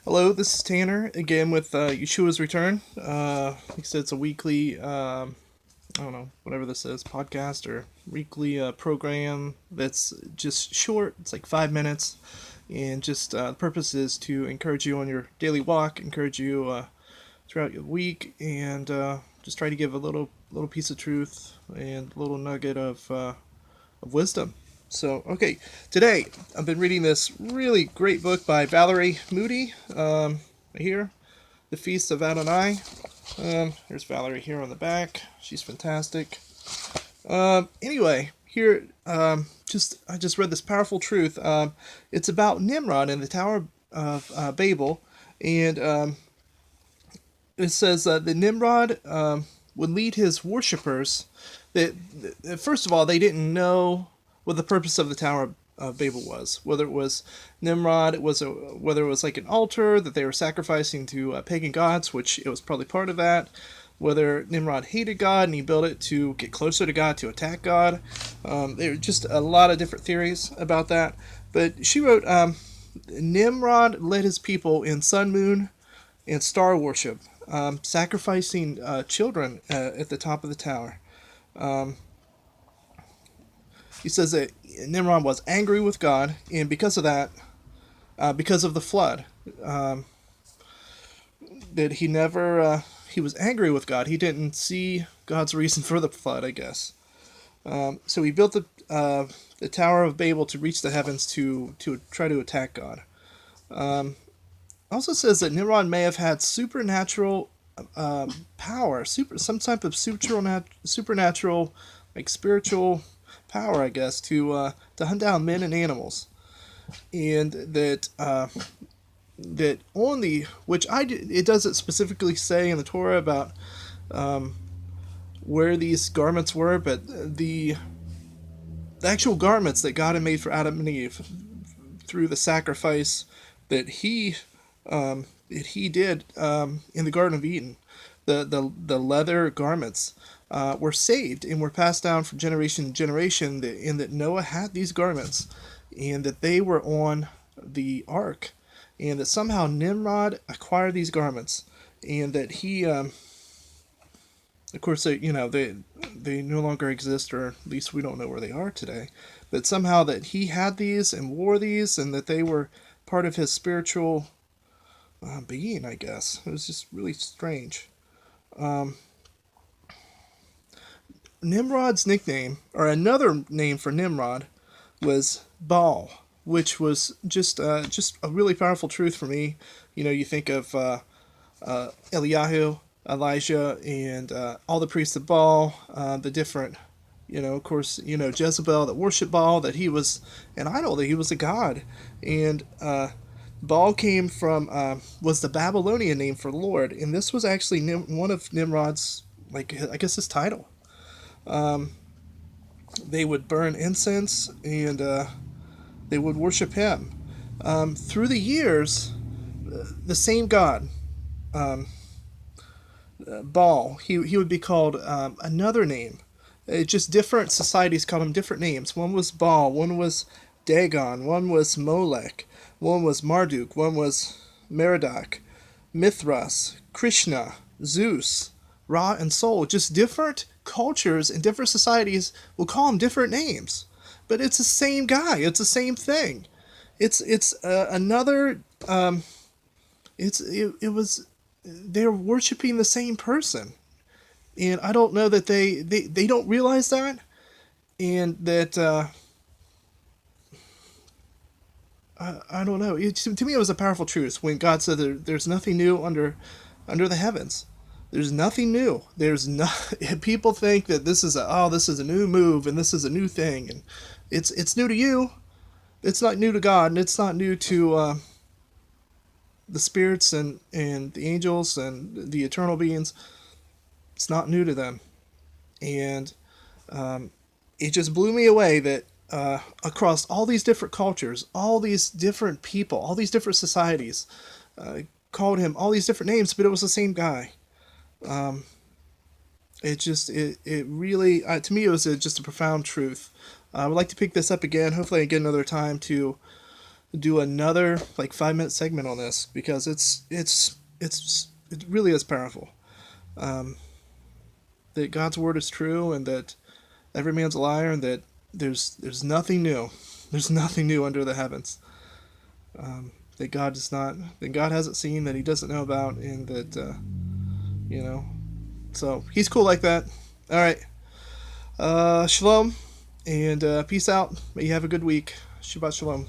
Hello, this is Tanner again with Yeshua's Return. Like I said, it's a weekly, I don't know, whatever this is, podcast or weekly program that's just short. It's like 5 minutes. And just the purpose is to encourage you on your daily walk, encourage you throughout your week, and just try to give a little piece of truth and a little nugget of wisdom. So, okay, today I've been reading this really great book by Valerie Moody. Right here, The Feast of Adonai. Here's Valerie here on the back. She's fantastic. Anyway, here, I just read this powerful truth. It's about Nimrod and the Tower of Babel, and it says that Nimrod would lead his worshippers. That first of all, they didn't know what the purpose of the Tower of Babel was. Whether it was Nimrod, whether it was like an altar that they were sacrificing to pagan gods, which it was probably part of that. Whether Nimrod hated God and he built it to get closer to God, to attack God. There are just a lot of different theories about that. But she wrote, Nimrod led his people in sun, moon, and star worship, sacrificing children at the top of the tower. He says that Nimrod was angry with God, and because of that, because of the flood, that he was angry with God. He didn't see God's reason for the flood, I guess. So he built the Tower of Babel to reach the heavens to try to attack God. Also says that Nimrod may have had supernatural power, some type of supernatural, like spiritual power, I guess, to hunt down men and animals, and that only which it doesn't specifically say in the Torah about where these garments were, but the actual garments that God had made for Adam and Eve through the sacrifice that he did in the Garden of Eden, the leather garments were saved and were passed down from generation to generation. In that Noah had these garments, and that they were on the ark, and that somehow Nimrod acquired these garments, and that he, of course, they no longer exist, or at least we don't know where they are today. But somehow that he had these and wore these, and that they were part of his spiritual being, I guess. It was just really strange. Nimrod's nickname, or another name for Nimrod, was Baal, which was just a really powerful truth for me. You think of Eliyahu, Elijah, and all the priests of Baal, the different, of course, Jezebel that worshiped Baal, that he was an idol, that he was a god, and Baal came from was the Babylonian name for Lord, and this was actually one of Nimrod's, like, I guess, his title. They would burn incense, and they would worship him. Through the years, the same god, Baal, he would be called another name. Just different societies called him different names. One was Baal, one was Dagon, one was Molech, one was Marduk, one was Merodach, Mithras, Krishna, Zeus, Ra, and Sol. Just different cultures and different societies will call him different names, but it's the same guy. It's the same thing. It's another. It was they're worshiping the same person, and I don't know that they don't realize that, and that I don't know. To me, it was a powerful truth when God said there's nothing new under the heavens. There's nothing new. There's no. People think that this is a new move and this is a new thing, and it's new to you. It's not new to God, and it's not new to the spirits and the angels and the eternal beings. It's not new to them, and it just blew me away that across all these different cultures, all these different people, all these different societies, called him all these different names, but it was the same guy. It really, to me, it was just a profound truth. I would like to pick this up again. Hopefully I get another time to do another like 5 minute segment on this because it really is powerful. Um, that God's word is true and that every man's a liar and that there's nothing new. There's nothing new under the heavens. That God does not, that God hasn't seen, that He doesn't know about, and that you know. So He's cool like that. All right. Shalom and peace out. May you have a good week. Shabbat shalom.